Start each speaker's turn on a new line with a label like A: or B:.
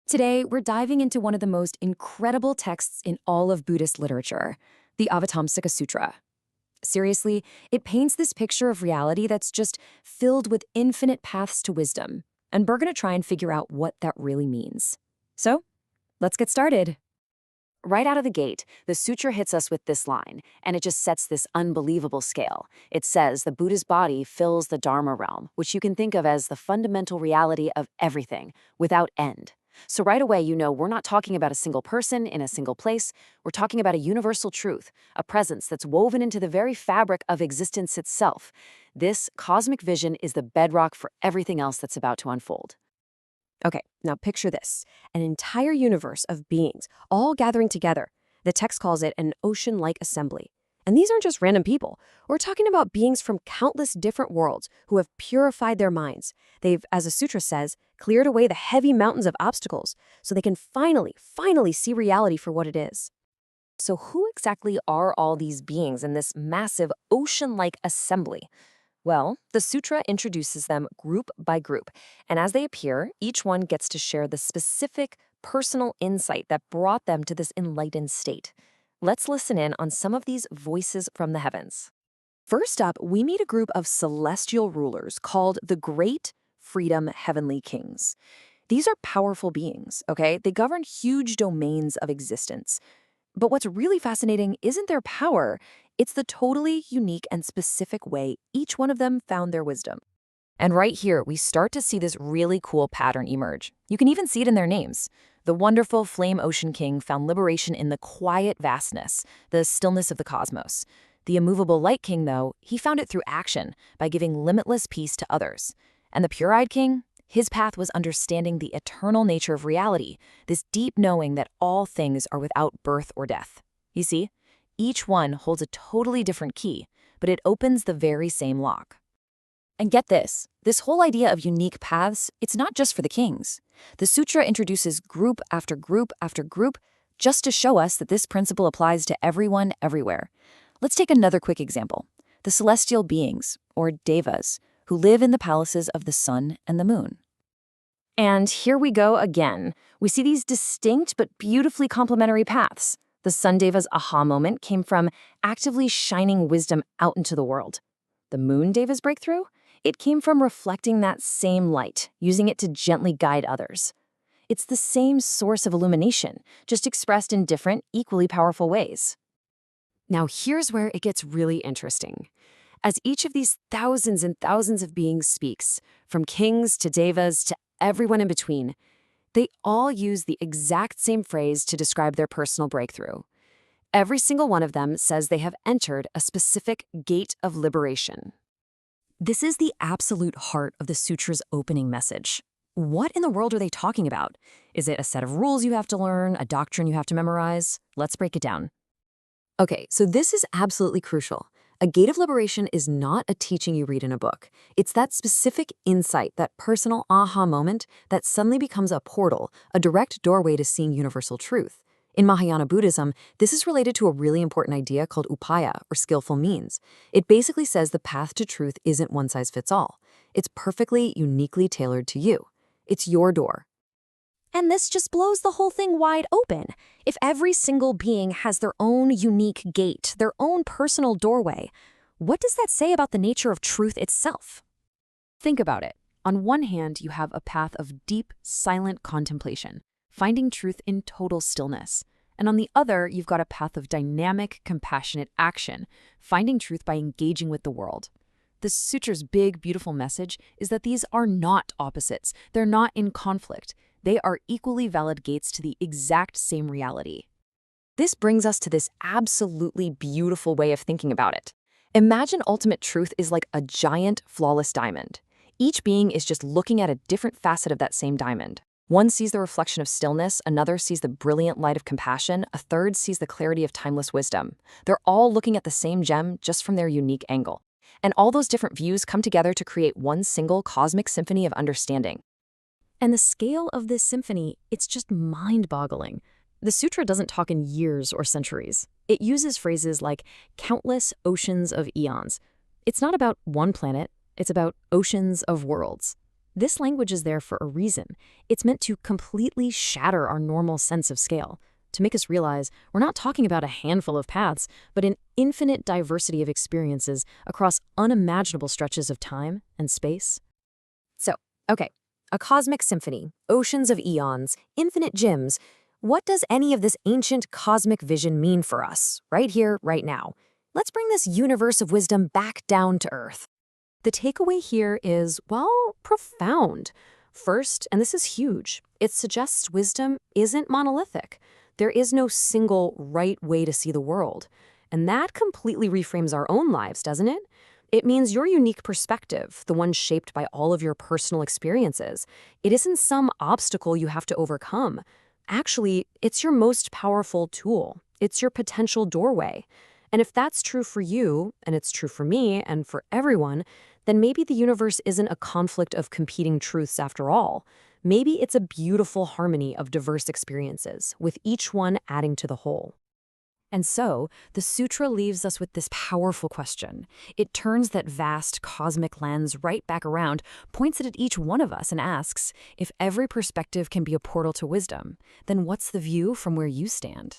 A: Today, we're diving into one of the most incredible texts in all of Buddhist literature, the Avatamsaka Sutra. Seriously, it paints this picture of reality that's just filled with infinite paths to wisdom, and we're going to try and figure out what that really means. So, let's get started. Right out of the gate, the sutra hits us with this line, and it just sets this unbelievable scale. It says the Buddha's body fills the Dharma realm, which you can think of as the fundamental reality of everything, without end. So right away, you know we're not talking about a single person in a single place. We're talking about a universal truth, a presence that's woven into the very fabric of existence itself. This cosmic vision is the bedrock for everything else that's about to unfold.
B: Okay, now picture this, an entire universe of beings, all gathering together. The text calls it an ocean-like assembly. And these aren't just random people. We're talking about beings from countless different worlds who have purified their minds. They've, as the sutra says, cleared away the heavy mountains of obstacles so they can finally see reality for what it is.
A: So who exactly are all these beings in this massive ocean-like assembly? Well, the sutra introduces them group by group, and as they appear, each one gets to share the specific personal insight that brought them to this enlightened state. Let's listen in on some of these voices from the heavens.
B: First up, we meet a group of celestial rulers called the Great Freedom Heavenly Kings. These are powerful beings, okay? They govern huge domains of existence. But what's really fascinating isn't their power, it's the totally unique and specific way each one of them found their wisdom.
A: And right here, we start to see this really cool pattern emerge. You can even see it in their names. The wonderful Flame Ocean King found liberation in the quiet vastness, the stillness of the cosmos. The Immovable Light King, though, he found it through action, by giving limitless peace to others. And the Pure-Eyed King? His path was understanding the eternal nature of reality, this deep knowing that all things are without birth or death. You see, each one holds a totally different key, but it opens the very same lock. And get this whole idea of unique paths, it's not just for the kings. The sutra introduces group after group after group just to show us that this principle applies to everyone everywhere. Let's take another quick example. The celestial beings, or devas, who live in the palaces of the sun and the moon. And here we go again. We see these distinct but beautifully complementary paths. The sun deva's aha moment came from actively shining wisdom out into the world. The moon deva's breakthrough? It came from reflecting that same light, using it to gently guide others. It's the same source of illumination, just expressed in different, equally powerful ways.
B: Now here's where it gets really interesting. As each of these thousands and thousands of beings speaks, from kings to devas to everyone in between, they all use the exact same phrase to describe their personal breakthrough. Every single one of them says they have entered a specific gate of liberation.
A: This is the absolute heart of the sutra's opening message. What in the world are they talking about? Is it a set of rules you have to learn, a doctrine you have to memorize? Let's break it down.
B: Okay, so this is absolutely crucial. A gate of liberation is not a teaching you read in a book. It's that specific insight, that personal aha moment that suddenly becomes a portal, a direct doorway to seeing universal truth. In Mahayana Buddhism, this is related to a really important idea called upaya, or skillful means. It basically says the path to truth isn't one size fits all. It's perfectly, uniquely tailored to you. It's your door.
C: And this just blows the whole thing wide open. If every single being has their own unique gate, their own personal doorway, what does that say about the nature of truth itself?
B: Think about it. On one hand, you have a path of deep, silent contemplation, finding truth in total stillness. And on the other, you've got a path of dynamic, compassionate action, finding truth by engaging with the world. The sutra's big, beautiful message is that these are not opposites. They're not in conflict. They are equally valid gates to the exact same reality.
A: This brings us to this absolutely beautiful way of thinking about it. Imagine ultimate truth is like a giant, flawless diamond. Each being is just looking at a different facet of that same diamond. One sees the reflection of stillness, another sees the brilliant light of compassion, a third sees the clarity of timeless wisdom. They're all looking at the same gem just from their unique angle. And all those different views come together to create one single cosmic symphony of understanding.
C: And the scale of this symphony, it's just mind-boggling. The sutra doesn't talk in years or centuries. It uses phrases like countless oceans of eons. It's not about one planet, it's about oceans of worlds. This language is there for a reason. It's meant to completely shatter our normal sense of scale, to make us realize we're not talking about a handful of paths, but an infinite diversity of experiences across unimaginable stretches of time and space.
B: So, okay, a cosmic symphony, oceans of eons, infinite gems. What does any of this ancient cosmic vision mean for us, right here, right now? Let's bring this universe of wisdom back down to earth.
C: The takeaway here is, well, profound. First, and this is huge, it suggests wisdom isn't monolithic. There is no single right way to see the world. And that completely reframes our own lives, doesn't it? It means your unique perspective, the one shaped by all of your personal experiences, it isn't some obstacle you have to overcome. Actually, it's your most powerful tool. It's your potential doorway. And if that's true for you, and it's true for me, and for everyone, then maybe the universe isn't a conflict of competing truths after all. Maybe it's a beautiful harmony of diverse experiences, with each one adding to the whole.
A: And so, the Sutra leaves us with this powerful question. It turns that vast cosmic lens right back around, points it at each one of us and asks, if every perspective can be a portal to wisdom, then what's the view from where you stand?